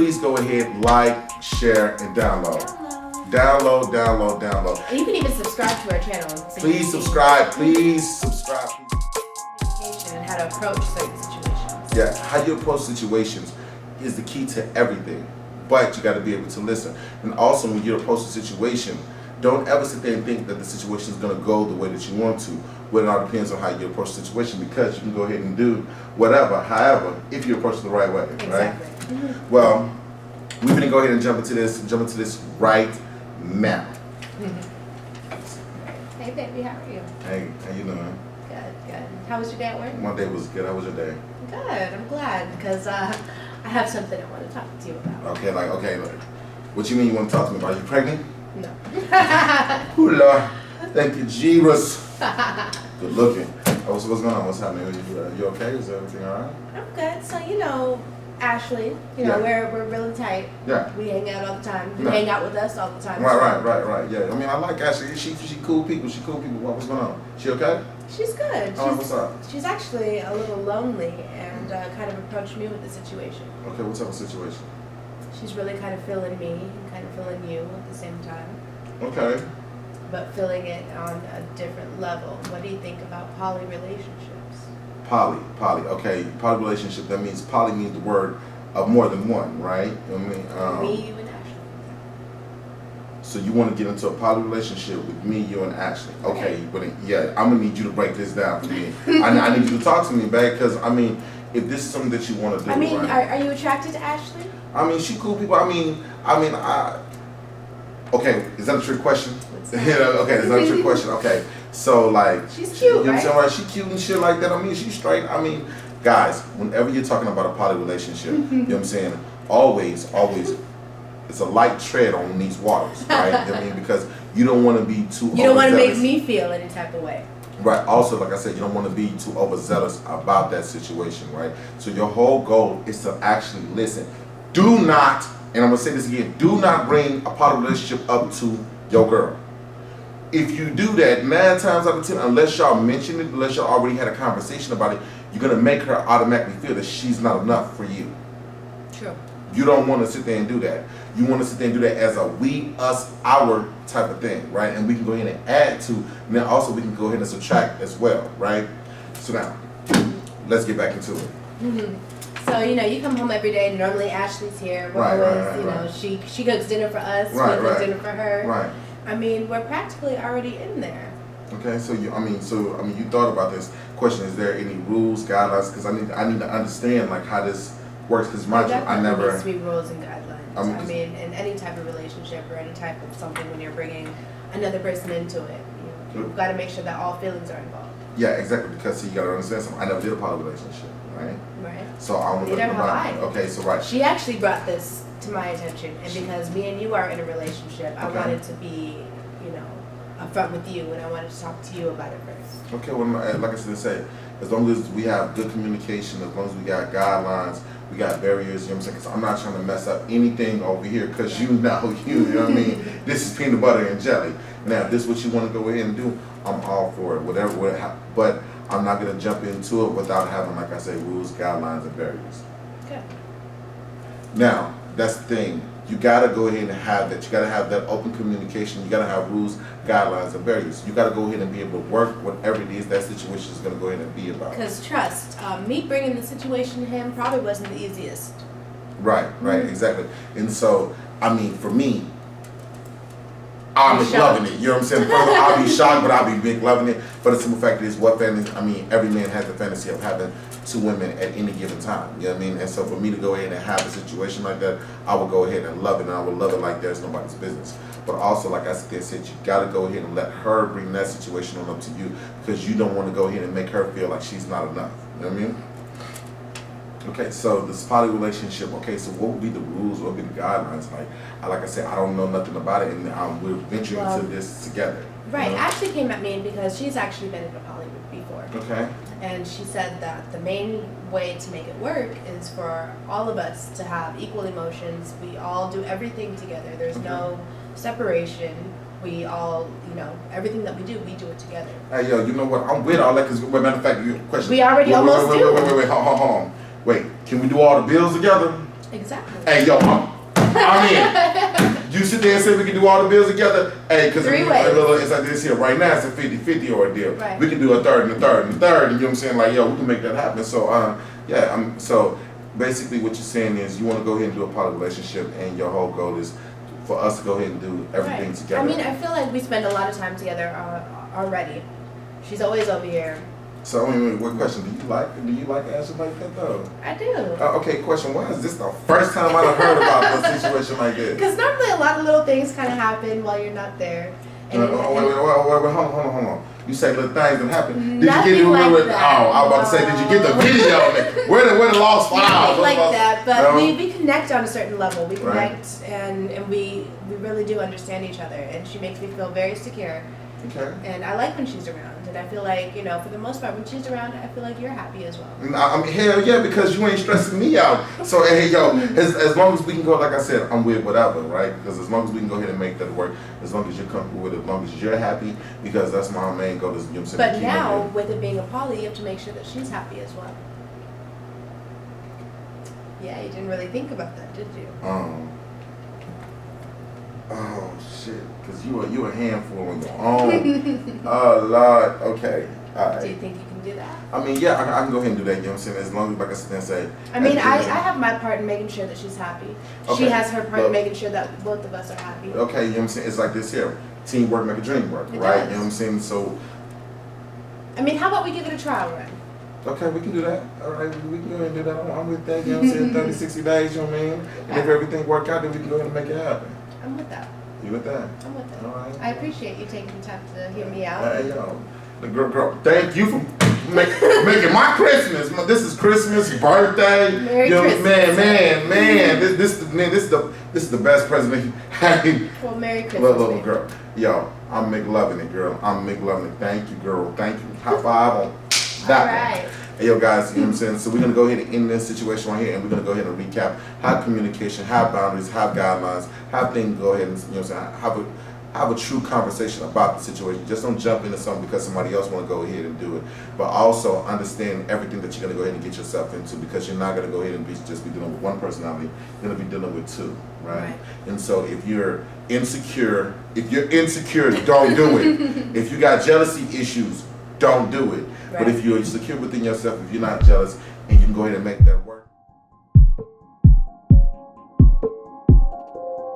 please go ahead, like, share, and download. Download. And you can even subscribe to our channel. So Please subscribe. And how to approach certain situations. Yeah, how you approach situations is the key to everything. But you got to be able to listen. And also, when you approach a situation, don't ever sit there and think that the situation is going to go the way that you want to. Well, it all depends on how you approach the situation, because you can go ahead and do whatever, however, if you approach it the right way, Exactly. right? Mm-hmm. Well, we're going to go ahead and jump into this right now. Hey, baby, how are you? Hey, how you doing? Good. How was your day at work? My day was good. How was your day? Good. I'm glad, because I have something I want to talk to you about. Okay, look. What you mean you want to talk to me about? Are you pregnant? No. Oh, Lord. Thank you, Jesus. Good looking. Oh, so what's going on? What's happening? You okay? Is everything all right? I'm good. So, Ashley, Yeah. we're really tight. Yeah. We hang out all the time. You Yeah. hang out with us all the time. Right. Yeah. I mean, I like Ashley. She cool people. What's going on? She okay? She's good. Oh, what's up? She's actually a little lonely and kind of approached me with the situation. Okay, what type of situation? She's really kind of feeling me and kind of feeling you at the same time, Okay. but feeling it on a different level. What do you think about poly relationships? Poly. Okay, poly relationship. That means poly means the word of more than one, right? You know what I mean? Me, you, and Ashley. So you want to get into a poly relationship with me, you, and Ashley. Okay, but yeah, I'm going to need you to break this down for me. I need you to talk to me, babe, because, I mean, if this is something that you want to do, right? Are you attracted to Ashley? I mean, she cool people. Okay, is that a trick question? Okay, is that a trick question? Okay, so like, She's cute, you know what I'm right? saying, right? She cute and shit like that. I mean, she's straight. I mean, guys, whenever you're talking about a poly relationship, you know what I'm saying? Always, it's a light tread on these waters, right? You know what I mean? Because you don't want to be too. You don't want to make overzealous. me feel any type of way. Right. Also, like I said, you don't want to be too overzealous about that situation, right? So your whole goal is to actually listen. Do not, and I'm gonna say this again, do not bring a poly relationship up to your girl. If you do that, 9 times out of 10, unless y'all mention it, unless y'all already had a conversation about it, you're gonna make her automatically feel that she's not enough for you. True. You don't want to sit there and do that. You want to sit there and do that as a we, us, our type of thing, right? And we can go ahead and add to, and then also we can go ahead and subtract as well, right? So now, let's get back into it. So, you come home every day. Normally Ashley's here. We're always, she cooks dinner for us. We cook dinner for her. Right. I mean, we're practically already in there. Okay, so you thought about this question. Is there any rules, guidelines? Because I need to understand like how this works. Because I never. Needs to be rules and guidelines. I mean, in any type of relationship or any type of something, when you're bringing another person into it, you've got to make sure that all feelings are involved. Yeah, exactly. Because you got to understand something. I never did a poly relationship, right? Right. So I want to Neither have I. Okay, so right. She actually brought this to my attention, and because me and you are in a relationship, I wanted to be, upfront with you, and I wanted to talk to you about it first. Okay, well, like I said, as long as we have good communication, as long as we got guidelines, we got barriers, you know what I'm saying? Because I'm not trying to mess up anything over here, because you know what I mean? This is peanut butter and jelly. Now, if this is what you want to go ahead and do, I'm all for it, whatever. But I'm not going to jump into it without having, like I say, rules, guidelines, and barriers. Okay. Now, that's the thing. You gotta go ahead and have that. You gotta have that open communication. You gotta have rules, guidelines, and barriers. You gotta go ahead and be able to work whatever it is that situation is gonna go ahead and be about. Because trust, me bringing the situation to him probably wasn't the easiest. Right, exactly. And so, I mean, for me, I'll be loving it. You know what I'm saying? I'll be shocked, but I'll be big loving it. For the simple fact is, every man has the fantasy of having 2 women at any given time. You know what I mean? And so for me to go ahead and have a situation like that, I would go ahead and love it, and I would love it like there's nobody's business. But also, like I said, you gotta go ahead and let her bring that situation on up to you, because you don't want to go ahead and make her feel like she's not enough. You know what I mean? Okay, so this poly relationship, okay, so what would be the rules, what would be the guidelines? Like I said, I don't know nothing about it, and we're venturing into this together. Right, Ashley came at me because she's actually been in a poly before. Okay. And she said that the main way to make it work is for all of us to have equal emotions. We all do everything together. There's no separation. We all, everything that we do it together. Hey, yo, you know what? I'm with all that, because, matter of fact, question. We already almost do. Wait, hold on. Wait, can we do all the bills together? Exactly. Hey, yo, I'm in. You sit there and say we can do all the bills together. Hey, because Three ways. it's like this here. Right now, it's a 50-50 ordeal. Right. We can do a third and a third and a third. You know what I'm saying? Like, yo, we can make that happen. So, so basically what you're saying is you want to go ahead and do a poly relationship, and your whole goal is for us to go ahead and do everything Right. together. I mean, I feel like we spend a lot of time together already. She's always over here. So, I mean, what question? Do you like answers like that, though? I do. Okay, question. Why is this the first time I've heard about a situation like this? Because normally a lot of little things kind of happen while you're not there. And Wait, hold on. You say little things that happen. Did Nothing you get like the that. Oh, I was about to say, did you get the video? Where the lost files? Nothing like that, but No? we connect on a certain level. We Right. connect and we really do understand each other. And she makes me feel very secure. Okay. And I like when she's around. And I feel like, for the most part, when she's around, I feel like you're happy as well. I mean, hell yeah, because you ain't stressing me out. So, hey, yo, as long as we can go, like I said, I'm with whatever, right? Because as long as we can go ahead and make that work, as long as you're comfortable with it, as long as you're happy, because that's my main goal. Is, you know what I'm saying, But to keep now, making- with it being a poly, you have to make sure that she's happy as well. Yeah, you didn't really think about that, did you? Oh shit, because you a handful on your own. Oh Lord, okay, all right. Do you think you can do that? I mean, yeah, I can go ahead and do that. You know what I'm saying? As long as, like I sit there and say. I mean, I at the end have my part in making sure that she's happy. Okay, She has her part but- in making sure that both of us are happy. okay, you know what I'm saying? It's like this here. Teamwork make a dream work, It right? does. You know what I'm saying? So, I mean, how about we give it a trial run? okay, we can do that. All right, we can go ahead and do that. I'm with that. You know what I'm saying? 30, 60 days, you know what I mean? And if everything work out, then we can go ahead and make it happen. I'm with that. You with that? I'm with that. All right. I appreciate you taking the time to hear me out. Hey, yo, the girl, thank you for making my Christmas. This is Christmas, birthday. Merry you know, Christmas. Man. This is the best present you had. Well, Merry Christmas. Little baby. girl, yo, I'm McLovin' it, girl. I'm McLovin' it. Thank you, girl. Thank you. High five on that All one. right. Hey, yo, guys, you know what I'm saying? So we're gonna go ahead and end this situation right here, and we're gonna go ahead and recap, have communication, have boundaries, have guidelines, have things. Go ahead and, you know what I'm saying, have a true conversation about the situation. Just don't jump into something because somebody else want to go ahead and do it. But also understand everything that you're gonna go ahead and get yourself into, because you're not gonna go ahead and just be dealing with one personality. You're gonna be dealing with two, right? Right. And so if you're insecure, don't do it. If you got jealousy issues, don't do it. But Right. if you're secure within yourself, if you're not jealous, and you can go ahead and make that work.